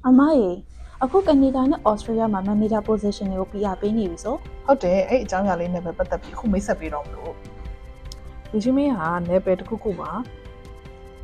အမရေအခုကနေဒါနဲ့ Australia မှာ manager position တွေကို PR ပေးနေပြီဆိုဟုတ်တယ်အဲ့အကြောင်းအရာလေးနဲ့ပဲပတ်သက်ပြီးအခုမိတ်ဆက်ပေးတော့မလို့လူချင်းမင်းဟာနယ်ပယ်တစ်ခုခုမှာ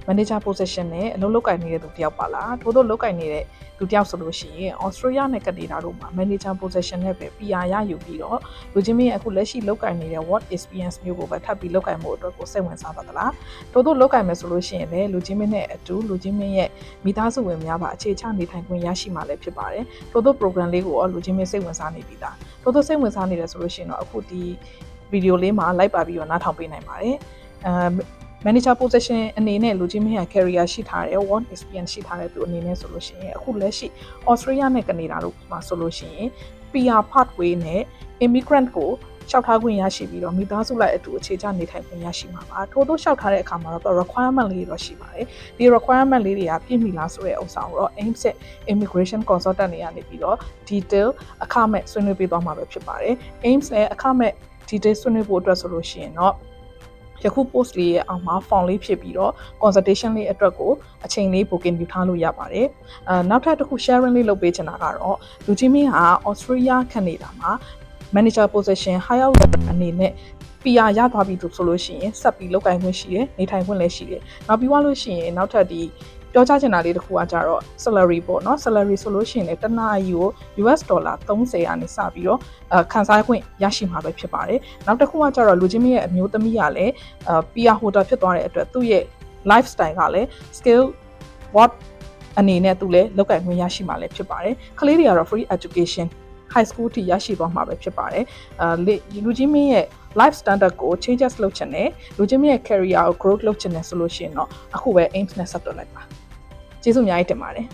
manager position နဲ့အလုပ်လုပ်ကိုင်နေတဲ့သူတယောက်ပါလားထို့သောလုပ်ကိုင်နေတဲ့သူတယောက်ဆိုလို့ရှိရင် Australia နဲ့ကနေဒါတို့မှာ manager position နဲ့ပဲ PR ရယူပြီးတော့လူချင်းမင်းအခုလက်ရှိလုပ်ကိုင်နေတဲ့ work experience မျိုးကိုပဲထပ်ပြီးလုပ်ကိုင်မှုအတွက်ကိုစိတ်ဝင်စားပါသလားထို့သောလုပ်ကိုင်မယ်ဆိုလို့ရှိရင်လည်းလူချင်းမင်းနဲ့အတူလူချင်းမင်းရဲ့မိသားစုဝင်များပါအခြေချနေထိုင်ခွင့်ရရှိမှာလည်းဖြစ်ပါတယ်ထို့သော program လေးကိုလူချင်းမင်းစိတ်ဝင်စားနေပြီလားထို့သောစိတ်ဝင်စားနေတယ်ဆိုလို့ရှိရင်တော့အခုဒီ video လေးမှာ like ပါပြီးတော့နားထောင်ပေးနိုင်ပါတယ်manager position အနေနဲ့လူချင်းမင်းရဲ့ career ရှိထားတဲ့ work experience ရှိထားတဲ့သူအနေနဲ့ဆိုလို့ရှိရင်အခုလက်ရှိ Australia နဲ့ကနေဒါတို့မှာဆိုလို့ရှိရင် PR pathway နဲ့ immigrant ကိုလျှောက်ထားခွင့်ရရှိပြီးတော့မိသားစုလိုက်အတူအခြေချနေထိုင်ခွင့်ရရှိမှာပါထို့သောလျှောက်ထားတဲ့အခါမှာတော့ requirement လေးတွေတော့ရှိပါတယ်ဒီ requirement လေးတွေကပြည့်မီလားဆိုတဲ့ဥစ္စာကိုတော့ AIMS immigration consultant တွေကနေပြီးတော့ detail အခမဲ့ဆွေးနွေးပေးသွားမှာပဲဖြစ်ပါတယ် AIMS နဲ့အခမဲ့ detail ဆွေးနွေးဖို့အတွက်ဆိုလို့ရှိရင်တော့ယခု post လေးရဲ့အောက်မှာ form လေးဖြစ်ပြီးတော့ consultation လေးအတွက်ကိုအချိန်လေး booking ယူထားလို့ရပါတယ်နောက်ထပ်တစ်ခု sharing လေးလုပ်ပေးချင်တာကတော့လူချင်းမင်းဟာ Australia ကနေဒါမှာ manager position higher level အနေနဲ့ PR ရသွားပြီဆိုလို့ရှိရင်ဆက်ပြီးလုပ်ကိုင်ခွင့်ရှိတယ်နေထိုင်ခွင့်လည်းရှိတယ်နောက်ပြီးသွားလို့ရှိရင်နောက်ထပ်ဒီပြောချင်တာလေးတစ်ခုကကြတော့ salary ပေါ့နော် salary ဆိုလို့ရှိရင်လည်းတစ်နာရီကို US ဒေါ်လာ30ကနေစပြီးတော့ခန်းစားခွင့်ရရှိမှာပဲဖြစ်ပါတယ်နောက်တစ်ခုကကြတော့လူချင်းမရဲ့အမျိုးသမီးကလည်း PR holder ဖြစ်သွားတဲ့အတွက်သူ့ရဲ့ lifestyle ကလည်း skill what အနေနဲ့သူလည်းလောက်ကိုင်ခွင့်ရရှိမှာလည်းဖြစ်ပါတယ်ကလေးတွေကတော့ free education high school ထိရရှိသွားမှာပဲဖြစ်ပါတယ်လူချင်းမင်းရဲ့ life standard ကို changes လုပ်ချင်တယ်လူချင်းမင်းရဲ့ career ကို growth လုပ်ချင်တယ်ဆိုလို့ရှိရင်တော့အခုပဲ AIMS နဲ့ဆက်သွယ်လိုက်ပါကျေးဇူးအများကြီးတင်ပါတယ်